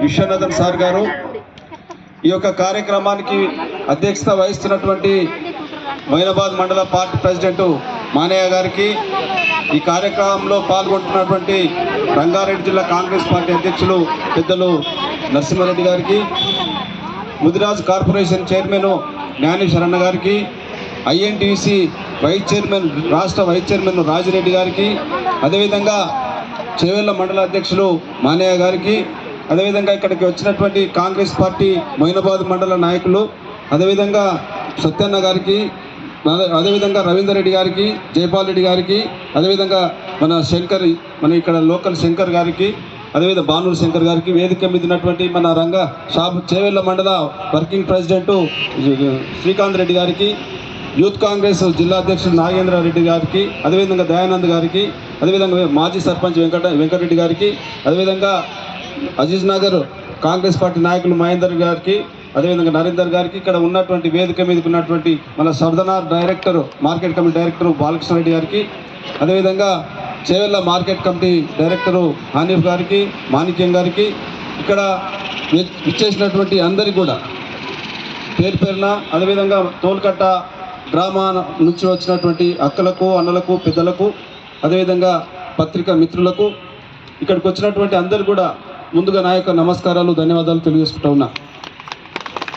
Viswanathan sir గారు, ఈ యొక్క కార్యక్రమానికి అధ్యక్షత వహిస్తున్నటువంటి మైనాబాద్ మండల పార్టీ ప్రెసిడెంట్ మానయ్య గారికి, ఈ కార్యక్రమంలో పాల్గొంటున్నటువంటి రంగారెడ్డి జిల్లా కాంగ్రెస్ పార్టీ అధ్యక్షులు పెద్దలు నరసింహారెడ్డి గారికి, ముదిరాజ్ కార్పొరేషన్ చైర్మన్ జ్ఞాని శరణ గారికి, ఐఎన్టీసీ రాష్ట్ర వైస్ చైర్మన్ రాజిరెడ్డి గారికి, అదేవిధంగా చేవెళ్ళ మండల అధ్యక్షులు మానయ్య గారికి, అదేవిధంగా ఇక్కడికి వచ్చినటువంటి కాంగ్రెస్ పార్టీ మైనాబాద్ మండల నాయకులు, అదేవిధంగా సత్యన్న గారికి, అదేవిధంగా రవీందర్ రెడ్డి గారికి, జైపాల్ రెడ్డి గారికి, అదేవిధంగా మన ఇక్కడ లోకల్ శంకర్ గారికి, అదేవిధంగా బానూరు శంకర్ గారికి, వేదిక మీద ఉన్నటువంటి మన చేవెళ్ళ మండల వర్కింగ్ ప్రెసిడెంట్ శ్రీకాంత్ రెడ్డి గారికి, యూత్ కాంగ్రెస్ జిల్లా అధ్యక్షుడు నాగేంద్ర రెడ్డి గారికి, అదేవిధంగా దయానంద్ గారికి, అదేవిధంగా మాజీ సర్పంచ్ వెంకటరెడ్డి గారికి, అదేవిధంగా అజీజ్ నగర్ కాంగ్రెస్ పార్టీ నాయకులు మహేందర్ గారికి, అదేవిధంగా నరేందర్ గారికి, ఇక్కడ ఉన్నటువంటి వేదిక మీదకి ఉన్నటువంటి మన Sardanar market committee director Balakrishna Reddy గారికి, అదేవిధంగా Chevella market committee director Hanif గారికి, మాణిక్యం గారికి, ఇక్కడ ఇచ్చేసినటువంటి అందరికీ కూడా పేరు పేరున, అదేవిధంగా తోల్కట్ట గ్రామా నుంచి వచ్చినటువంటి అక్కలకు, అన్నలకు, పెద్దలకు, అదేవిధంగా పత్రికా మిత్రులకు, ఇక్కడికి వచ్చినటువంటి అందరు కూడా ముందుగా నా యొక్క నమస్కారాలు, ధన్యవాదాలు తెలియజేసుకుంటా ఉన్నా.